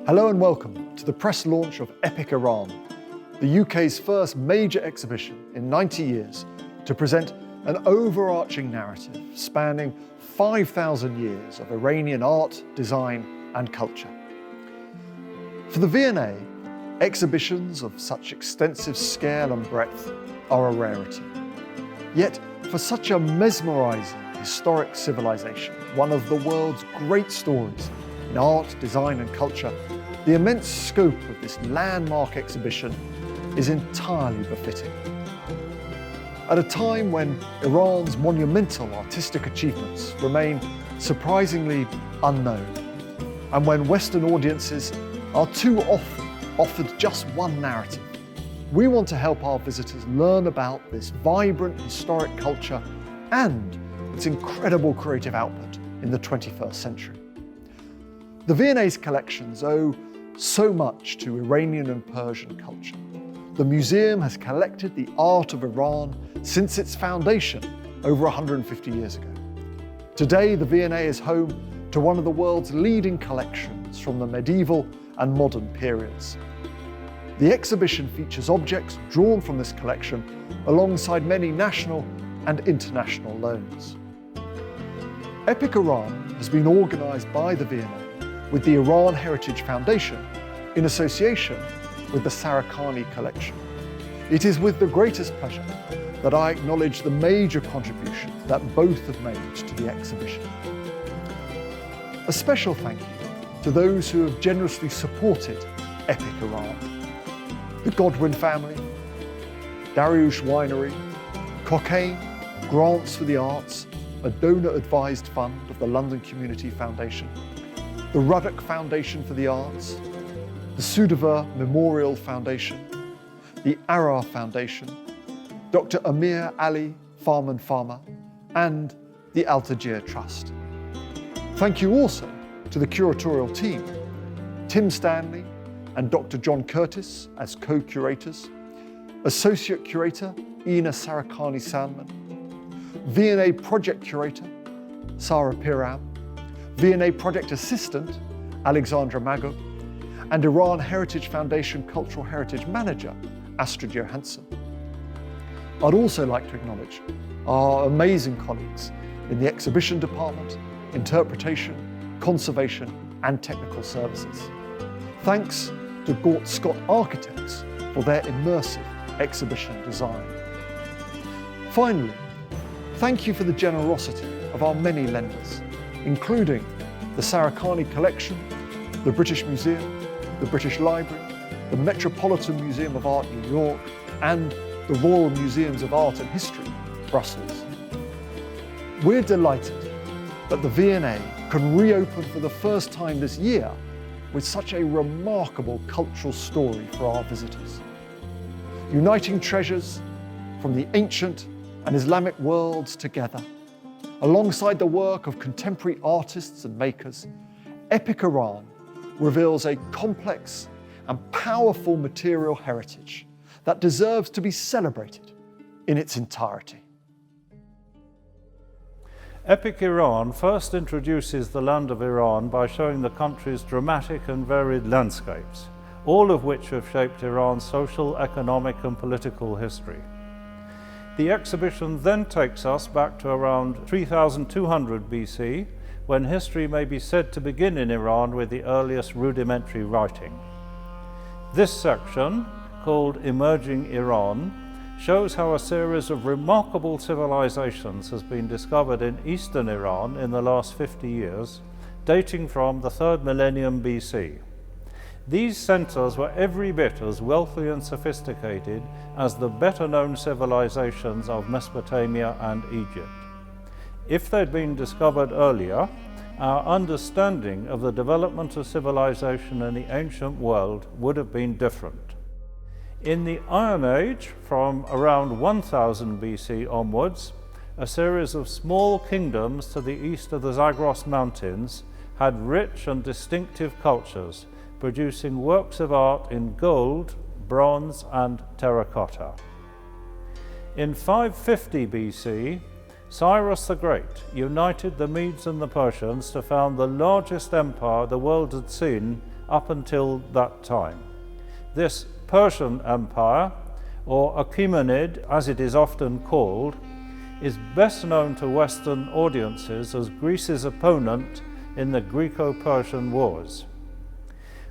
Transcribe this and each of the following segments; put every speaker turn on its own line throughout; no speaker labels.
Hello and welcome to the press launch of Epic Iran, the UK's first major exhibition in 90 years to present an overarching narrative spanning 5,000 years of Iranian art, design and culture. For the V&A, exhibitions of such extensive scale and breadth are a rarity. Yet, for such a mesmerizing historic civilization, one of the world's great stories in art, design and culture, the immense scope of this landmark exhibition is entirely befitting. At a time when Iran's monumental artistic achievements remain surprisingly unknown, and when Western audiences are too often offered just one narrative, we want to help our visitors learn about this vibrant historic culture and its incredible creative output in the 21st century. The V&A's collections owe so much to Iranian and Persian culture. The museum has collected the art of Iran since its foundation over 150 years ago. Today, the V&A is home to one of the world's leading collections from the medieval and modern periods. The exhibition features objects drawn from this collection alongside many national and international loans. Epic Iran has been organised by the V&A with the Iran Heritage Foundation in association with the Sarakani Collection. It is with the greatest pleasure that I acknowledge the major contributions that both have made to the exhibition. A special thank you to those who have generously supported Epic Iran: the Godwin family, Dariush Winery, Cockaine, Grants for the Arts, a donor-advised fund of the London Community Foundation, the Ruddock Foundation for the Arts, the Sudaver Memorial Foundation, the Arar Foundation, Dr. Amir Ali Farman Farmer, and the Al-Tajir Trust. Thank you also to the curatorial team, Tim Stanley and Dr. John Curtis as co-curators, Associate Curator Ina Sarakani-Sandman, V&A Project Curator Sarah Piram, V&A Project Assistant Alexandra Magub, and Iran Heritage Foundation Cultural Heritage Manager Astrid Johansson. I'd also like to acknowledge our amazing colleagues in the exhibition department, interpretation, conservation and technical services. Thanks to Gort Scott Architects for their immersive exhibition design. Finally, thank you for the generosity of our many lenders, including the Sarakani Collection, the British Museum, the British Library, the Metropolitan Museum of Art, New York, and the Royal Museums of Art and History, Brussels. We're delighted that the V&A can reopen for the first time this year with such a remarkable cultural story for our visitors. Uniting treasures from the ancient and Islamic worlds together, alongside the work of contemporary artists and makers, Epic Iran reveals a complex and powerful material heritage that deserves to be celebrated in its entirety.
Epic Iran first introduces the land of Iran by showing the country's dramatic and varied landscapes, all of which have shaped Iran's social, economic and political history. The exhibition then takes us back to around 3200 BC, when history may be said to begin in Iran with the earliest rudimentary writing. This section, called Emerging Iran, shows how a series of remarkable civilizations has been discovered in eastern Iran in the last 50 years, dating from the 3rd millennium BC. These centers were every bit as wealthy and sophisticated as the better-known civilizations of Mesopotamia and Egypt. If they'd been discovered earlier, our understanding of the development of civilization in the ancient world would have been different. In the Iron Age, from around 1000 BC onwards, a series of small kingdoms to the east of the Zagros Mountains had rich and distinctive cultures, producing works of art in gold, bronze and terracotta. In 550 BC, Cyrus the Great united the Medes and the Persians to found the largest empire the world had seen up until that time. This Persian Empire, or Achaemenid as it is often called, is best known to Western audiences as Greece's opponent in the Greco-Persian Wars.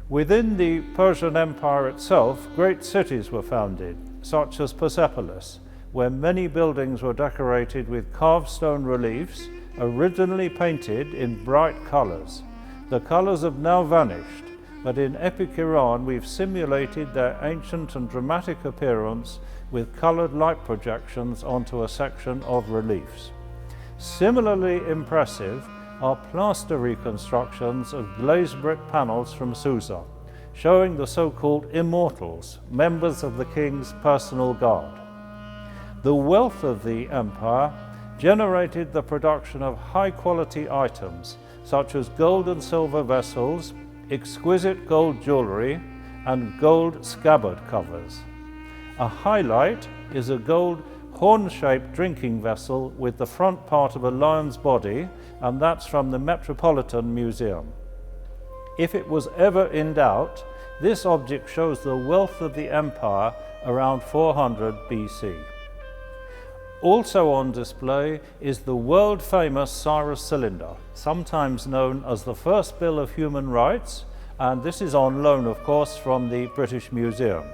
Within the Persian Empire itself, great cities were founded, such as Persepolis, where many buildings were decorated with carved stone reliefs, originally painted in bright colours. The colours have now vanished, but in Epic Iran we've simulated their ancient and dramatic appearance with coloured light projections onto a section of reliefs. Similarly impressive are plaster reconstructions of glazed brick panels from Susa, showing the so-called immortals, members of the king's personal guard. The wealth of the empire generated the production of high-quality items such as gold and silver vessels, exquisite gold jewellery, and gold scabbard covers. A highlight is a gold horn-shaped drinking vessel with the front part of a lion's body, and that's from the Metropolitan Museum. If it was ever in doubt, this object shows the wealth of the empire around 400 BC. Also on display is the world-famous Cyrus cylinder, sometimes known as the first Bill of Human Rights, and this is on loan, of course, from the British Museum.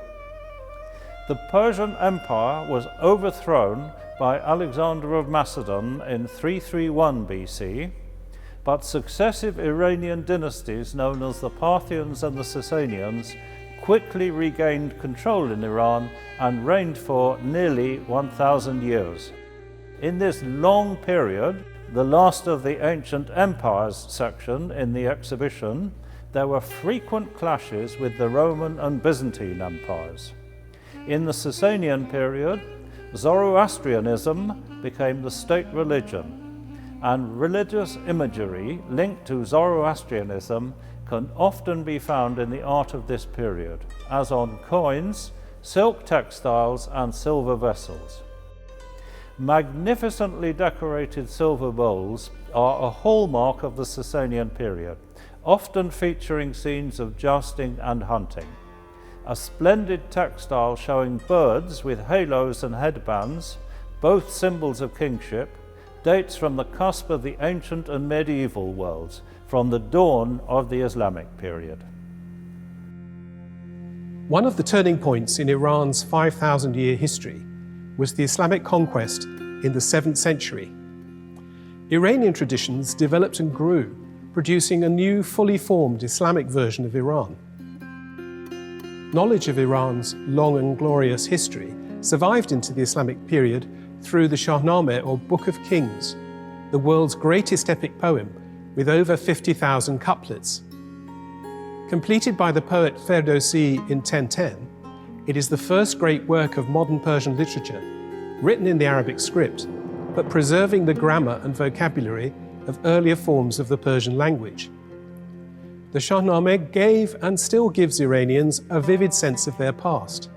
The Persian Empire was overthrown by Alexander of Macedon in 331 BC, but successive Iranian dynasties known as the Parthians and the Sasanians quickly regained control in Iran and reigned for nearly 1,000 years. In this long period, the last of the ancient empires section in the exhibition, there were frequent clashes with the Roman and Byzantine empires. In the Sasanian period, Zoroastrianism became the state religion, and religious imagery linked to Zoroastrianism can often be found in the art of this period, as on coins, silk textiles, and silver vessels. Magnificently decorated silver bowls are a hallmark of the Sasanian period, often featuring scenes of jousting and hunting. A splendid textile showing birds with halos and headbands, both symbols of kingship, dates from the cusp of the ancient and medieval worlds, from the dawn of the Islamic period.
One of the turning points in Iran's 5,000-year history was the Islamic conquest in the 7th century. Iranian traditions developed and grew, producing a new, fully formed Islamic version of Iran. Knowledge of Iran's long and glorious history survived into the Islamic period through the Shahnameh, or Book of Kings, the world's greatest epic poem with over 50,000 couplets. Completed by the poet Ferdowsi in 1010, it is the first great work of modern Persian literature, written in the Arabic script, but preserving the grammar and vocabulary of earlier forms of the Persian language. The Shahnameh gave and still gives Iranians a vivid sense of their past.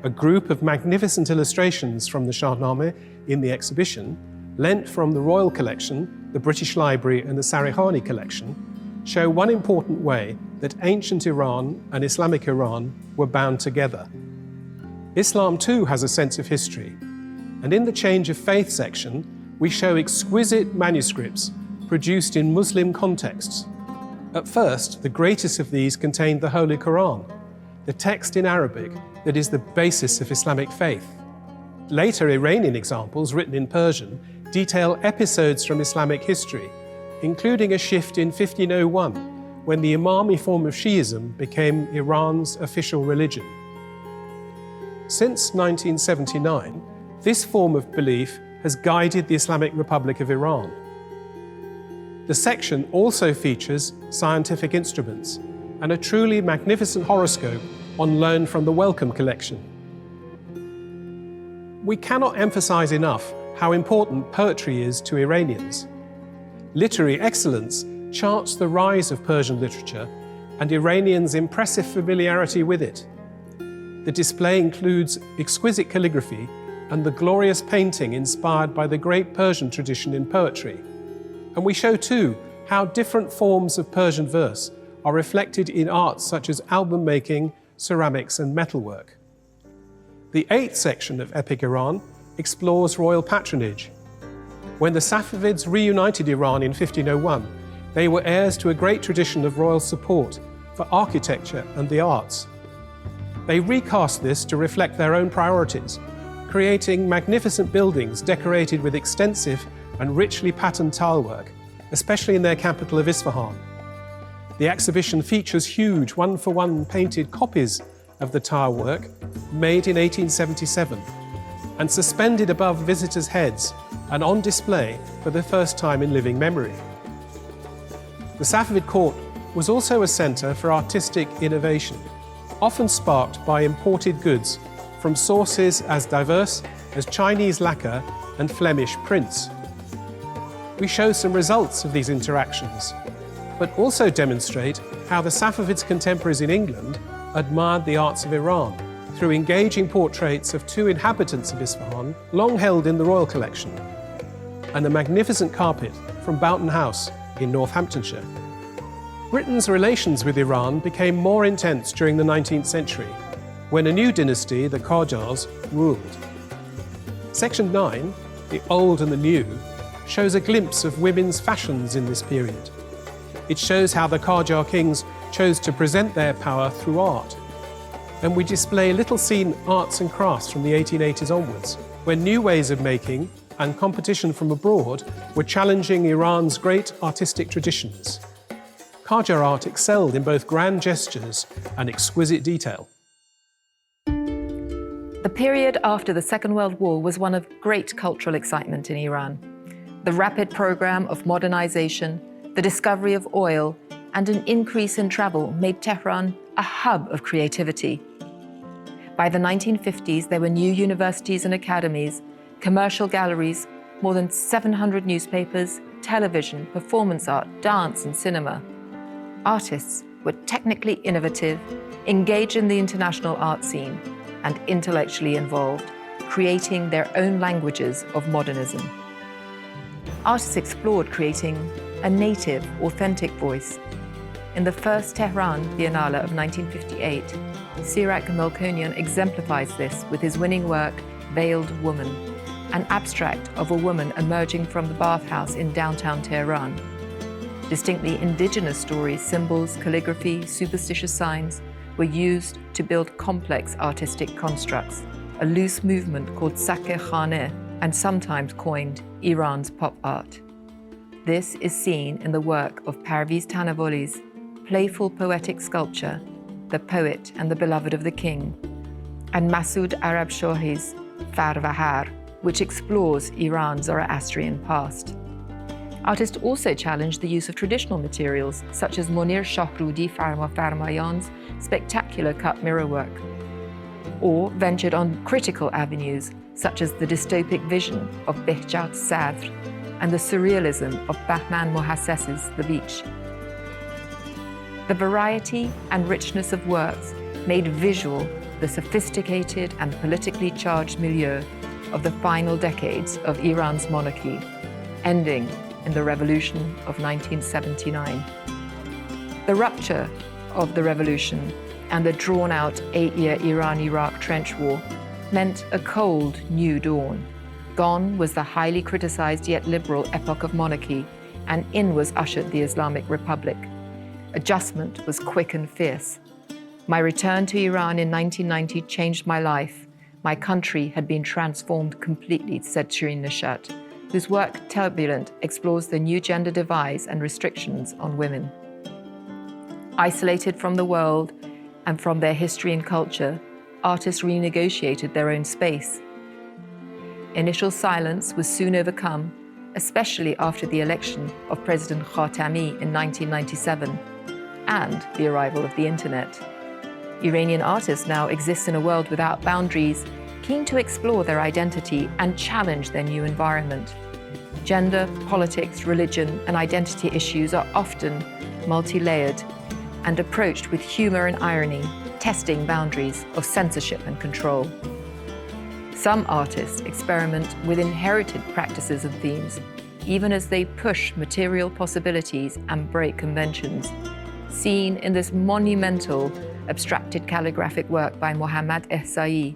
A group of magnificent illustrations from the Shahnameh in the exhibition, lent from the Royal Collection, the British Library and the Sarihani Collection, show one important way that ancient Iran and Islamic Iran were bound together. Islam too has a sense of history, and in the Change of Faith section, we show exquisite manuscripts produced in Muslim contexts. At first, the greatest of these contained the Holy Quran, the text in Arabic that is the basis of Islamic faith. Later Iranian examples, written in Persian, detail episodes from Islamic history, including a shift in 1501, when the Imami form of Shi'ism became Iran's official religion. Since 1979, this form of belief has guided the Islamic Republic of Iran. The section also features scientific instruments and a truly magnificent horoscope on loan from the Wellcome Collection. We cannot emphasize enough how important poetry is to Iranians. Literary excellence charts the rise of Persian literature and Iranians' impressive familiarity with it. The display includes exquisite calligraphy and the glorious painting inspired by the great Persian tradition in poetry. And we show too how different forms of Persian verse are reflected in arts such as album making, ceramics and metalwork. The 8th section of Epic Iran explores royal patronage. When the Safavids reunited Iran in 1501, they were heirs to a great tradition of royal support for architecture and the arts. They recast this to reflect their own priorities, creating magnificent buildings decorated with extensive and richly patterned tilework, especially in their capital of Isfahan. The exhibition features huge one-for-one painted copies of the tilework made in 1877 and suspended above visitors' heads and on display for the first time in living memory. The Safavid court was also a centre for artistic innovation, often sparked by imported goods from sources as diverse as Chinese lacquer and Flemish prints. We show some results of these interactions, but also demonstrate how the Safavids' contemporaries in England admired the arts of Iran through engaging portraits of 2 inhabitants of Isfahan, long held in the royal collection, and a magnificent carpet from Boughton House in Northamptonshire. Britain's relations with Iran became more intense during the 19th century, when a new dynasty, the Qajars, ruled. Section 9, The Old and the New, shows a glimpse of women's fashions in this period. It shows how the Qajar kings chose to present their power through art. And we display little-seen arts and crafts from the 1880s onwards, when new ways of making and competition from abroad were challenging Iran's great artistic traditions. Qajar art excelled in both grand gestures and exquisite detail.
The period after the Second World War was one of great cultural excitement in Iran. The rapid program of modernization, the discovery of oil, and an increase in travel made Tehran a hub of creativity. By the 1950s, there were new universities and academies, commercial galleries, more than 700 newspapers, television, performance art, dance, and cinema. Artists were technically innovative, engaged in the international art scene, and intellectually involved, creating their own languages of modernism. Artists explored creating a native, authentic voice. In the first Tehran Biennale of 1958, Sirak Melkonian exemplifies this with his winning work, Veiled Woman, an abstract of a woman emerging from the bathhouse in downtown Tehran. Distinctly indigenous stories, symbols, calligraphy, superstitious signs were used to build complex artistic constructs, a loose movement called Sake Khane, and sometimes coined Iran's pop art. This is seen in the work of Parviz Tanavoli's playful poetic sculpture, The Poet and the Beloved of the King, and Masoud Arabshohi's Farvahar, which explores Iran's Zoroastrian past. Artists also challenged the use of traditional materials, such as Monir Shahrudi Farmayan's spectacular cut mirror work, or ventured on critical avenues, such as the dystopic vision of Behjat Sadr and the surrealism of Bahman Mohasses's The Beach. The variety and richness of works made visual the sophisticated and politically charged milieu of the final decades of Iran's monarchy, ending in the revolution of 1979. The rupture of the revolution and the drawn-out 8-year Iran-Iraq trench war meant a cold new dawn. Gone was the highly criticized yet liberal epoch of monarchy, and in was ushered the Islamic Republic. Adjustment was quick and fierce. My return to Iran in 1990 changed my life. My country had been transformed completely, said Shirin Neshat, whose work Turbulent explores the new gender divides and restrictions on women. Isolated from the world and from their history and culture, artists renegotiated their own space. Initial silence was soon overcome, especially after the election of President Khatami in 1997 and the arrival of the internet. Iranian artists now exist in a world without boundaries, keen to explore their identity and challenge their new environment. Gender, politics, religion, and identity issues are often multi-layered and approached with humor and irony, testing boundaries of censorship and control. Some artists experiment with inherited practices and themes, even as they push material possibilities and break conventions. seen in this monumental abstracted calligraphic work by Mohammad Ehsai,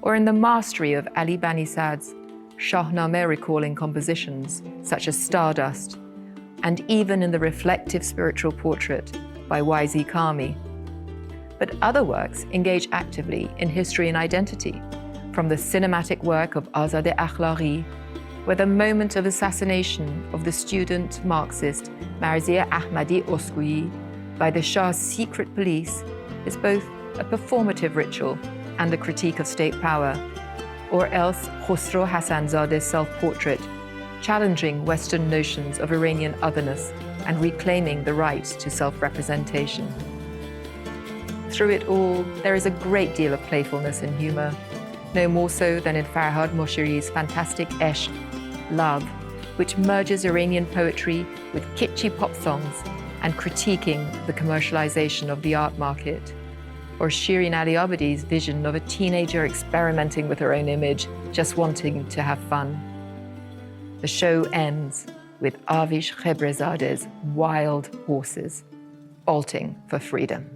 or in the mastery of Ali Bani Sad's Shahnameh recalling compositions such as Stardust, and even in the reflective spiritual portrait by YZ Kami. But other works engage actively in history and identity, from the cinematic work of Azadeh Akhlaqi, where the moment of assassination of the student Marxist Marzieh Ahmadi Oskouyi by the Shah's secret police is both a performative ritual and a critique of state power, or else Khosrow Hassanzadeh's self-portrait, challenging Western notions of Iranian otherness and reclaiming the right to self-representation. Through it all, there is a great deal of playfulness and humor, no more so than in Farhad Moshiri's fantastic Eshq, Love, which merges Iranian poetry with kitschy pop songs and critiquing the commercialization of the art market, or Shirin Ali Abadi's vision of a teenager experimenting with her own image, just wanting to have fun. The show ends with Avish Khebrezadeh's Wild Horses, bolting for freedom.